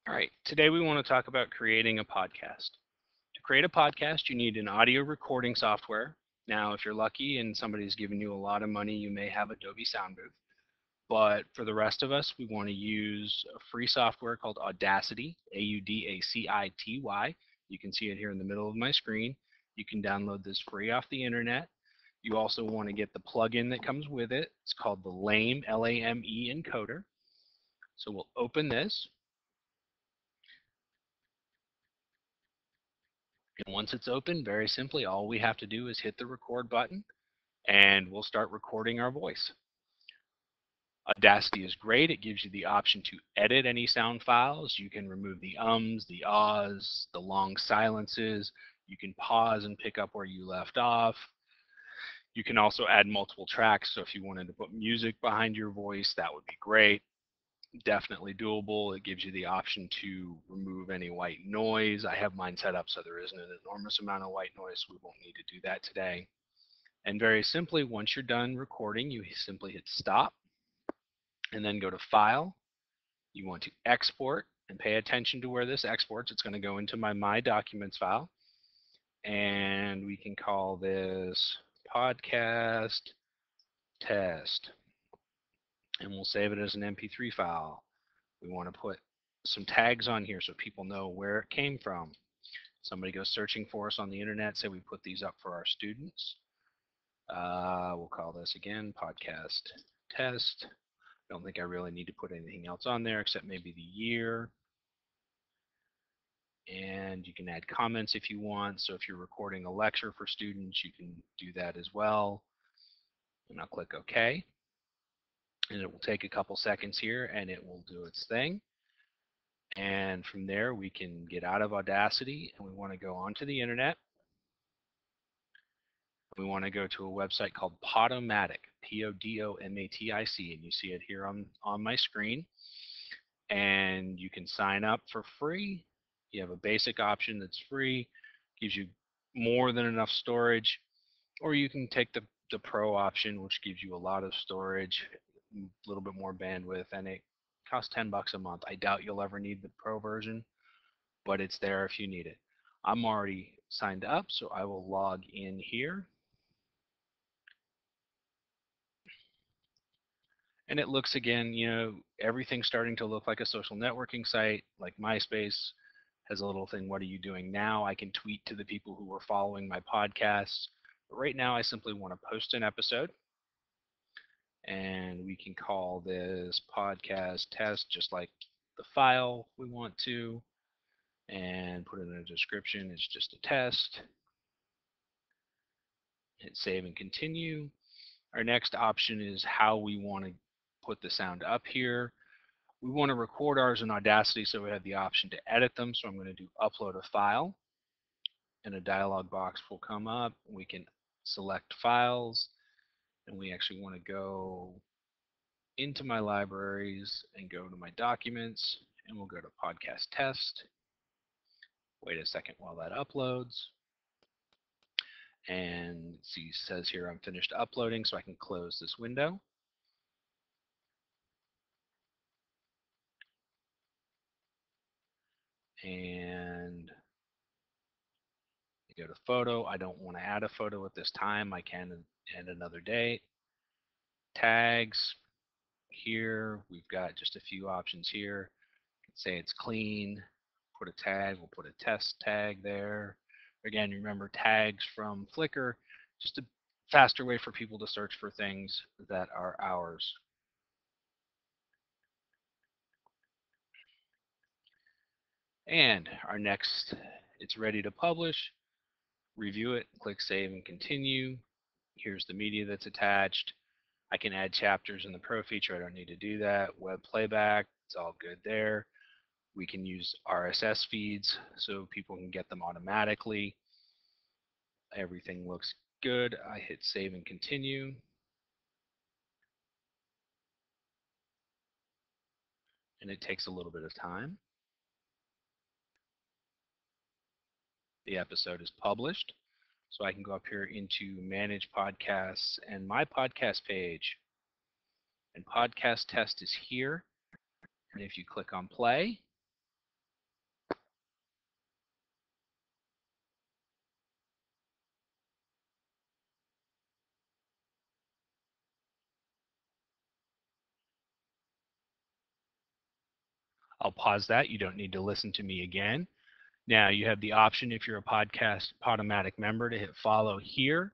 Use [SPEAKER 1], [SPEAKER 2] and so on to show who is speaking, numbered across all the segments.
[SPEAKER 1] All right, today we want to talk about creating a podcast. To create a podcast, you need an audio recording software. Now, if you're lucky and somebody's giving you a lot of money, you may have Adobe Sound Booth. But for the rest of us, we want to use a free software called Audacity, Audacity. You can see it here in the middle of my screen. You can download this free off the internet. You also want to get the plugin that comes with it. It's called the LAME, Lame encoder. So we'll open this. And once it's open, very simply, all we have to do is hit the record button and we'll start recording our voice. Audacity is great. It gives you the option to edit any sound files. You can remove the ums, the ahs, the long silences. You can pause and pick up where you left off. You can also add multiple tracks. So if you wanted to put music behind your voice, that would be great. Definitely doable. It gives you the option to remove any white noise. I have mine set up so there isn't an enormous amount of white noise. We won't need to do that today. And very simply, once you're done recording, you simply hit stop and then go to File. You want to export and pay attention to where this exports. It's going to go into my Documents file. And we can call this podcast test. And we'll save it as an MP3 file. We want to put some tags on here so people know where it came from. Somebody goes searching for us on the internet, say we put these up for our students. We'll call this again podcast test. I don't think I really need to put anything else on there except maybe the year. And you can add comments if you want. So if you're recording a lecture for students, you can do that as well. And I'll click OK. And it will take a couple seconds here and it will do its thing. And from there, we can get out of Audacity and we want to go onto the internet. We want to go to a website called Podomatic, Podomatic, and you see it here on my screen. And you can sign up for free. You have a basic option that's free, gives you more than enough storage, or you can take the pro option, which gives you a lot of storage, a little bit more bandwidth, and it costs $10 a month. I doubt you'll ever need the pro version, but it's there if you need it. I'm already signed up, so I will log in here. And it looks again, everything's starting to look like a social networking site, like MySpace has a little thing, what are you doing now? I can tweet to the people who are following my podcasts. But right now, I simply want to post an episode. And we can call this podcast test just like the file we want to. And put it in a description. It's just a test. Hit save and continue. Our next option is how we want to put the sound up here. We want to record ours in Audacity, so we have the option to edit them. So I'm going to do upload a file, and a dialog box will come up. We can select files, and we actually want to go into my libraries and go to my documents, and we'll go to podcast test. Wait a second while that uploads. And see, it says here I'm finished uploading, so I can close this window. And go to photo. I don't want to add a photo at this time. I can add another date. Tags. Here we've got just a few options here. Say it's clean. Put a tag. We'll put a test tag there. Again, remember tags from Flickr. Just a faster way for people to search for things that are ours. And our next, it's ready to publish. Review it, click save and continue. Here's the media that's attached. I can add chapters in the Pro feature. I don't need to do that. Web playback, it's all good there. We can use RSS feeds so people can get them automatically. Everything looks good. I hit save and continue. And it takes a little bit of time. The episode is published. So I can go up here into Manage Podcasts and my podcast page. And podcast test is here. And if you click on play, I'll pause that. You don't need to listen to me again. Now you have the option, if you're a podcast Podomatic member, to hit follow here.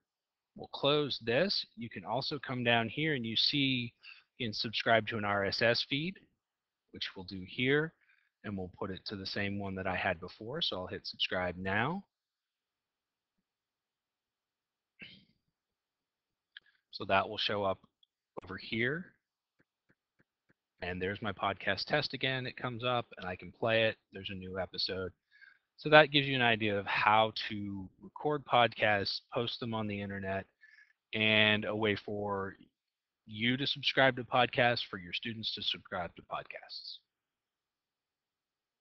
[SPEAKER 1] We'll close this. You can also come down here and you see and subscribe to an RSS feed, which we'll do here. And we'll put it to the same one that I had before. So I'll hit subscribe now. So that will show up over here. And there's my podcast test again. It comes up and I can play it. There's a new episode. So that gives you an idea of how to record podcasts, post them on the internet, and a way for you to subscribe to podcasts, for your students to subscribe to podcasts.